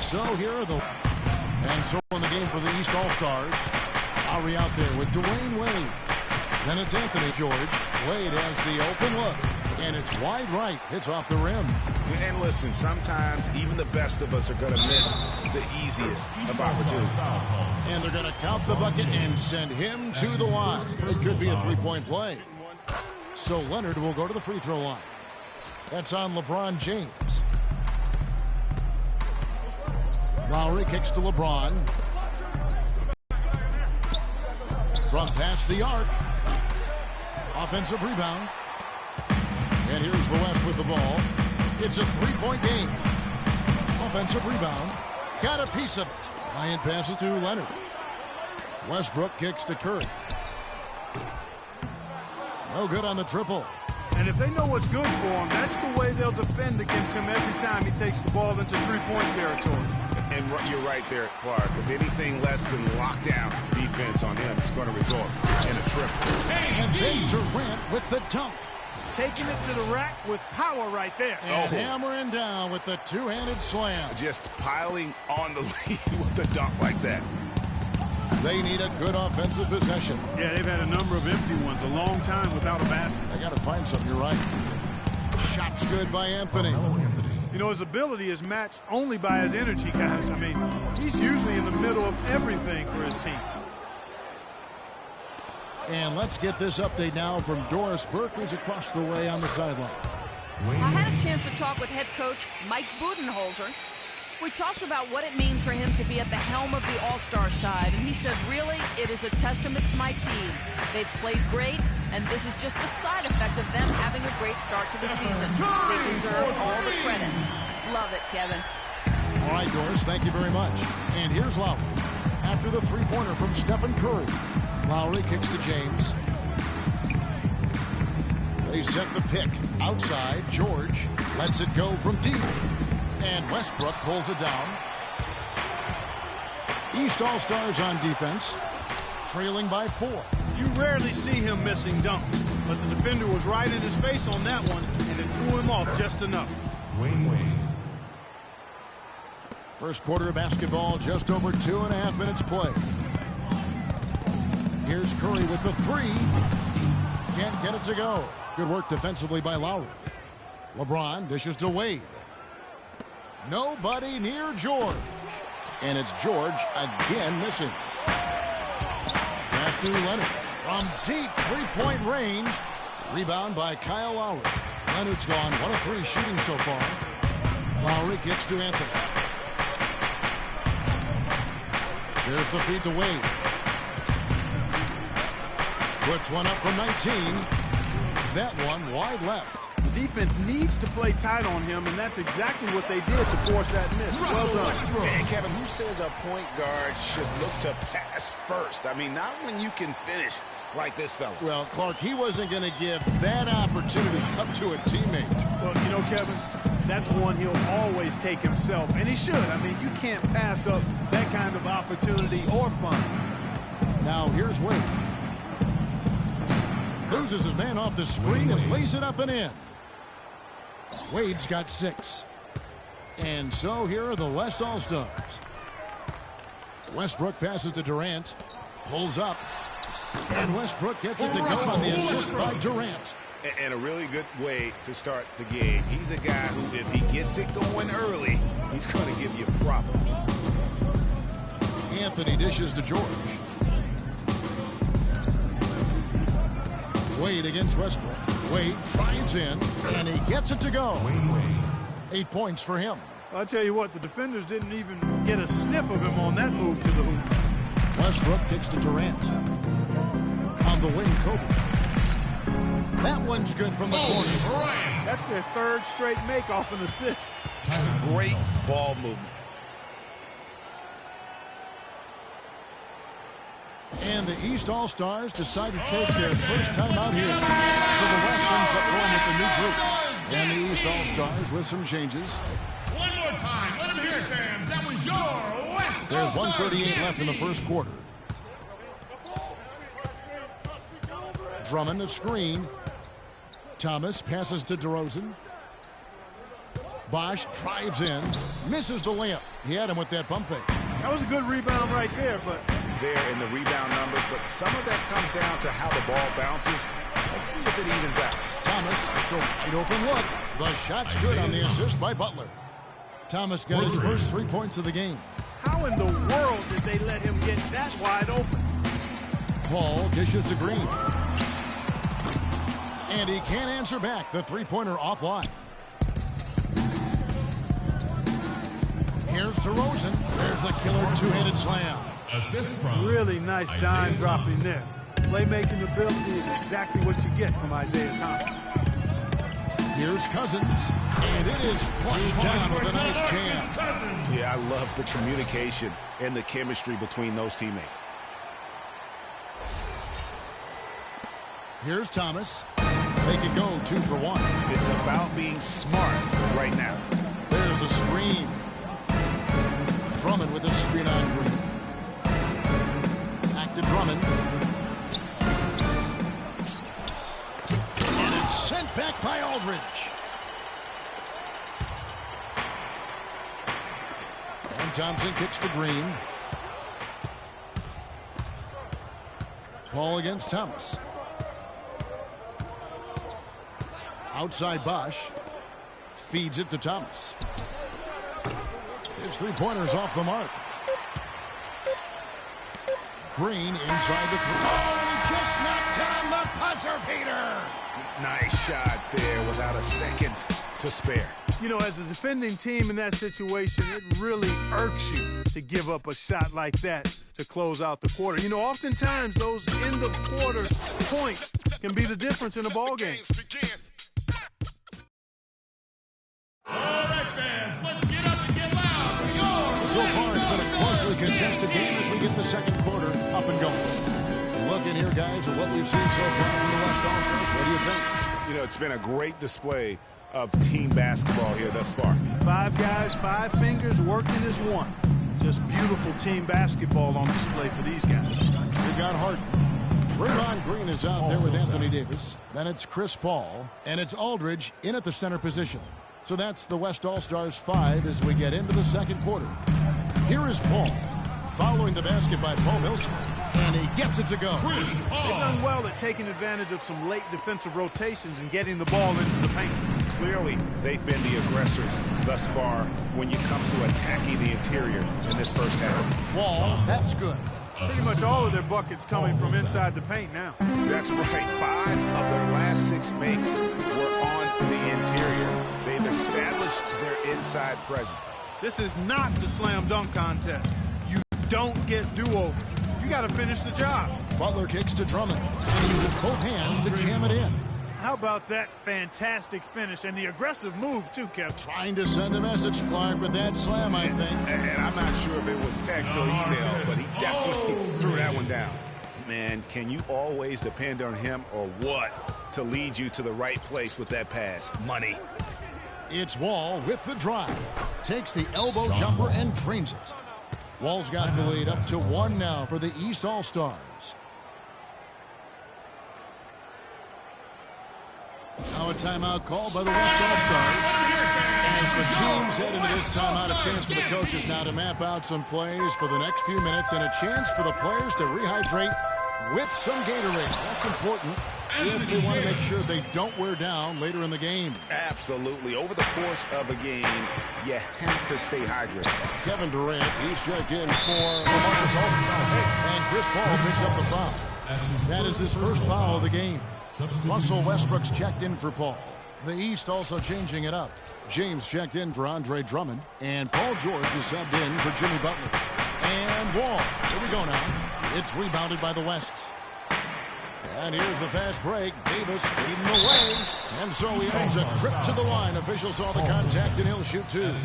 so here are the... And so in the game for the East All-Stars. Lowry out there with Dwayne Wade. Then it's Anthony George. Wade has the open look. And it's wide right. Hits off the rim. And listen, sometimes even the best of us are going to miss the easiest of opportunities. And they're going to count the bucket and send him to the line. It could be a three-point play. So Leonard will go to the free throw line. That's on LeBron James. Lowry kicks to LeBron. From past the arc. Offensive rebound. And here's the West with the ball. It's a three-point game. Offensive rebound. Got a piece of it. Bryant passes to Leonard. Westbrook kicks to Curry. No good on the triple. And if they know what's good for him, that's the way they'll defend against him every time he takes the ball into three-point territory. And you're right there, Clark, because anything less than lockdown defense on him is going to result in a triple. And then Durant with the dunk. Taking it to the rack with power right there. And hammering down with the two-handed slam. Just piling on the lead with a dunk like that. They need a good offensive possession. Yeah, they've had a number of empty ones, a long time without a basket. They got to find something, you're right. Shots good by Anthony. You know, his ability is matched only by his energy, guys. I mean, he's usually in the middle of everything for his team. And let's get this update now from Doris Burke, who's across the way on the sideline. I had a chance to talk with head coach Mike Budenholzer. We talked about what it means for him to be at the helm of the All-Star side, and he said, really, it is a testament to my team. They've played great, and this is just a side effect of them having a great start to the season. They deserve all the credit. Love it, Kevin. All right, Doris, thank you very much. And here's Lowry. After the three-pointer from Stephen Curry. Lowry kicks to James. They set the pick. Outside, George lets it go from deep. And Westbrook pulls it down. East All-Stars on defense, trailing by 4. You rarely see him missing dunks, but the defender was right in his face on that one, and it threw him off just enough. Dwayne Wade. First quarter of basketball, just over 2.5 minutes play. Here's Curry with the three. Can't get it to go. Good work defensively by Lowry. LeBron dishes to Wade. Nobody near George. And it's George again missing. Pass to Leonard. From deep three-point range. Rebound by Kyle Lowry. Leonard's gone 1 of 3 shooting so far. Lowry kicks to Anthony. There's the feed to Wade. Puts one up from 19. That one wide left. The defense needs to play tight on him, and that's exactly what they did to force that miss. Well done. And Kevin, who says a point guard should look to pass first? I mean, not when you can finish like this fella. Well, Clark, he wasn't going to give that opportunity up to a teammate. Well, you know, Kevin, that's one he'll always take himself, and he should. I mean, you can't pass up that kind of opportunity or fun. Now, here's Wade. Loses his man off the screen and lays it up and in. Wade's got 6. And so here are the West All-Stars. Westbrook passes to Durant. Pulls up. And Westbrook gets it to go on the assist by Durant. And a really good way to start the game. He's a guy who, if he gets it going early, he's going to give you problems. Anthony dishes to George. Wade against Westbrook. Wade drives in, and he gets it to go. 8 points for him. I'll tell you what, the defenders didn't even get a sniff of him on that move to the hoop. Westbrook kicks to Durant. On the wing, Kobe. That one's good from the corner. That's their 3rd straight make off an assist. Great ball movement. And the East All-Stars decide to take their first time out here. So the West ends up going with the new group. And the East All-Stars with some changes. One more time. Let them hear it, fans. That was your West There's All-Stars 1:38 left in the first quarter. Drummond a screen. Thomas passes to DeRozan. Bosch drives in, misses the layup. He had him with that pump fake. That was a good rebound right there, but there in the rebound numbers, but some of that comes down to how the ball bounces. Let's see if it evens out. Thomas, it's a wide open look. The shot's good on the assist by Butler. Thomas got his first 3 points of the game. how in the world did they let him get that wide open? Paul dishes to Green. And he can't answer back. The three-pointer offline. Here's DeRozan. There's the killer two-handed slam. Assist from Really nice Isaiah dime Thomas. dropping there. Playmaking ability is exactly what you get from Isaiah Thomas. Here's Cousins. And it is flushed down with a nice jam. Yeah, I love the communication and the chemistry between those teammates. Here's Thomas. They could go 2 for 1. It's about being smart right now. There's a screen. Drummond with a screen on Green. Back to Drummond. And it's sent back by Aldridge. And Thompson kicks to Green. Paul against Thomas. Outside Bosch. Feeds it to Thomas. His three-pointer's off the mark. Green inside the three. Oh, he just knocked down the buzzer beater. Nice shot there without a second to spare. You know, as a defending team in that situation, it really irks you to give up a shot like that to close out the quarter. You know, oftentimes those end-of-quarter points can be the difference in a ball game. All right, fans, let's get up and get loud. So far, it's been a closely contested game as we get the second quarter up and going. Looking here, guys, at what we've seen so far from the West All-Stars. What do you think? You know, it's been a great display of team basketball here thus far. 5 guys, 5 fingers working as one. Just beautiful team basketball on display for these guys. We got Harden. Draymond Green is out there with Anthony Davis. Then it's Chris Paul. And it's Aldridge in at the center position. So that's the West All-Stars 5 as we get into the second quarter. Here is Paul, following the basket by Paul Millsap, and he gets it to go. Chris They've Paul. done well at taking advantage of some late defensive rotations and getting the ball into the paint. Clearly, they've been the aggressors thus far when it comes to attacking the interior in this first half. Wall, that's good. Pretty much all of their buckets coming from inside the paint now. That's right. 5 of their last 6 makes were on the interior. They've established their inside presence. This is not the slam dunk contest. You don't get do-overs. You got to finish the job. Butler kicks to Drummond and uses both hands to jam it in. How about that fantastic finish and the aggressive move, too, Kevin? Trying to send a message, Clark, with that slam, I think. And I'm not sure if it was text or email, but he definitely threw that one down. Man, can you always depend on him or what to lead you to the right place with that pass? Money. It's Wall with the drive. Takes the elbow jumper and drains it. Wall's got the lead up to 1 now for the East All-Stars. Now a timeout called by the West All-Stars. As the teams head into this timeout, a chance for the coaches now to map out some plays for the next few minutes and a chance for the players to rehydrate with some Gatorade. That's important if they want to make sure they don't wear down later in the game. Absolutely. Over the course of a game, you have to stay hydrated. Kevin Durant, he's checked in for Marcus Aldridge. And Chris Paul picks up the foul. That is his first foul of the game. Russell Westbrook's checked in for Paul. The East also changing it up. James checked in for Andre Drummond. And Paul George is subbed in for Jimmy Butler. And Wall. Here we go now. It's rebounded by the West. And here's the fast break. Davis leading the way. And so he owns a trip to the line. Officials saw the contact and he'll shoot 2.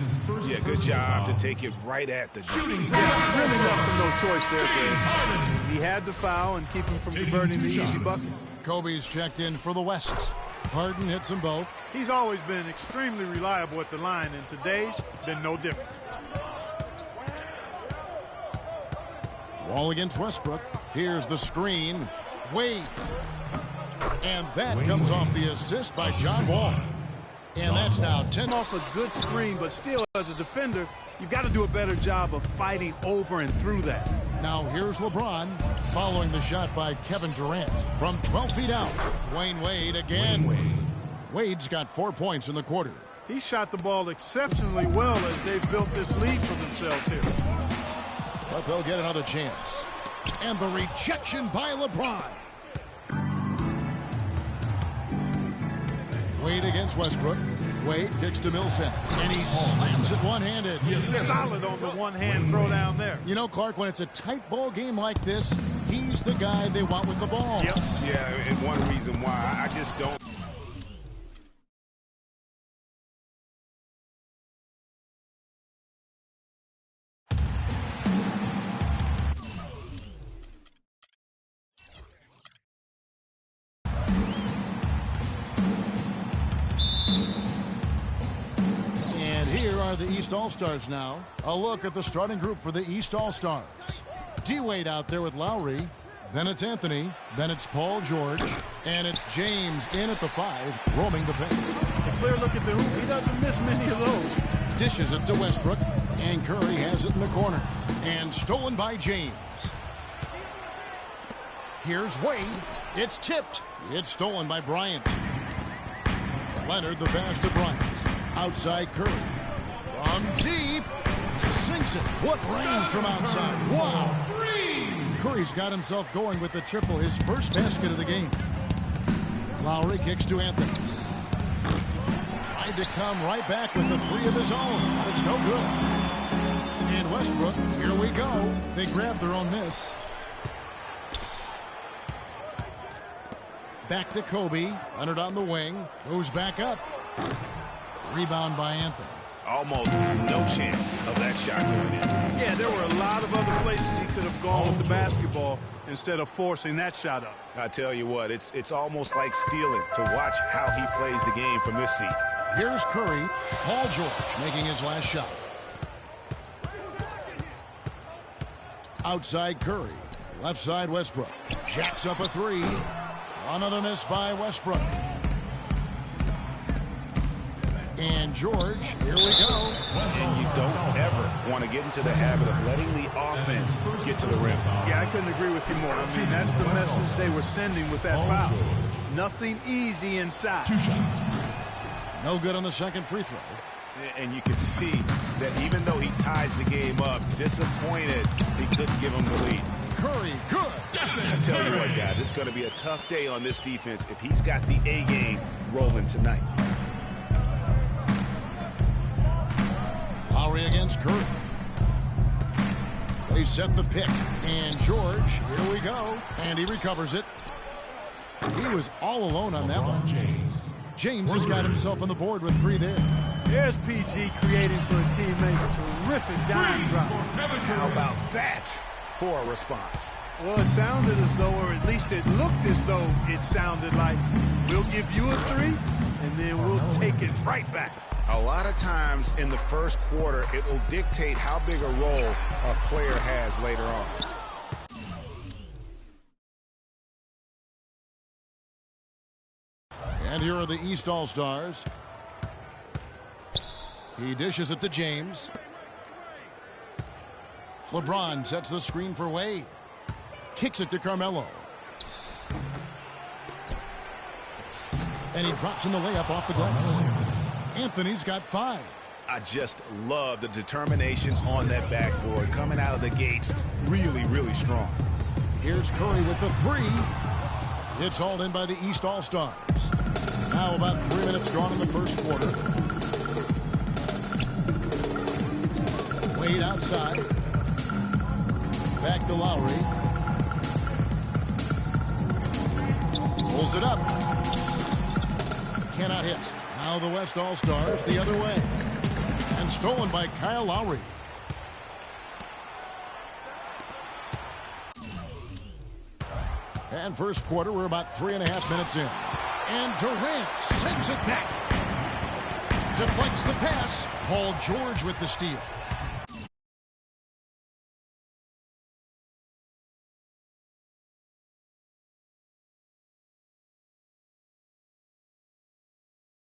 Yeah, good job to take it right at the Shooting. Really left him no choice there, Dave. He had the foul and keep him from converting the easy bucket. Kobe's checked in for the West. Harden hits them both. He's always been extremely reliable at the line, and today's been no different. Wall against Westbrook. Here's the screen. Wade. And that comes off the assist by John Wall. And that's now 10 off a good screen, but still, as a defender, you've got to do a better job of fighting over and through that. Now here's LeBron following the shot by Kevin Durant from 12 feet out. Dwayne Wade again. Wade's got 4 points in the quarter. He shot the ball exceptionally well as they've built this lead for themselves here. But they'll get another chance. And the rejection by LeBron. Wade against Westbrook. Wade kicks to Millsap. And he slams it one-handed. Solid on the one-hand throw down there. You know, Clark, when it's a tight ball game like this, he's the guy they want with the ball. Yep. Yeah, and one reason why I just don't. Here are the East All-Stars now. A look at the starting group for the East All-Stars. D-Wade out there with Lowry. Then it's Anthony. Then it's Paul George. And it's James in at the 5, roaming the paint. A clear look at the hoop. He doesn't miss many of those. Dishes it to Westbrook. And Curry has it in the corner. And stolen by James. Here's Wade. It's tipped. It's stolen by Bryant. Leonard the pass to Bryant. Outside Curry. From deep. Sinks it. What range from outside. Wow. Curry's got himself going with the triple, his first basket of the game. Lowry kicks to Anthony. Tried to come right back with the 3 of his own, but it's no good. And Westbrook, here we go. They grab their own miss. Back to Kobe. Leonard on the wing. Goes back up. Rebound by Anthony. Almost no chance of that shot going in. Yeah, there were a lot of other places he could have gone with the basketball instead of forcing that shot up. I tell you what, it's almost like stealing to watch how he plays the game from this seat. Here's Curry. Paul George making his last shot. Outside Curry. Left side Westbrook. Jacks up a 3. Another miss by Westbrook. And George, here we go. And you don't ever want to get into the habit of letting the offense get to the rim. Yeah, I couldn't agree with you more. I mean, that's the message they were sending with that foul. Nothing easy inside. No good on the second free throw. And you can see that even though he ties the game up, disappointed he couldn't give him the lead. Curry, good. I tell you what, guys, it's going to be a tough day on this defense if he's got the A game rolling tonight. Lowry against Curry. They set the pick. And George, here we go. And he recovers it. He was all alone on that one. James has got himself on the board with 3 there. There's PG creating for a teammate. Terrific dime drop. How about that for a response? Well, it sounded as though, or at least it looked as though it sounded like, we'll give you a 3, and then we'll take it right back. A lot of times in the first quarter, it will dictate how big a role a player has later on. And here are the East All-Stars. He dishes it to James. LeBron sets the screen for Wade. Kicks it to Carmelo. And he drops in the layup off the glass. Anthony's got 5. I just love the determination on that backboard. Coming out of the gates really, really strong. Here's Curry with the 3. It's hauled in by the East All-Stars. Now about 3 minutes gone in the first quarter. Wade outside. Back to Lowry. Pulls it up. Cannot hit. Now the West All-Stars the other way. And stolen by Kyle Lowry. And first quarter, we're about 3.5 minutes in. And Durant sends it back. Deflects the pass. Paul George with the steal.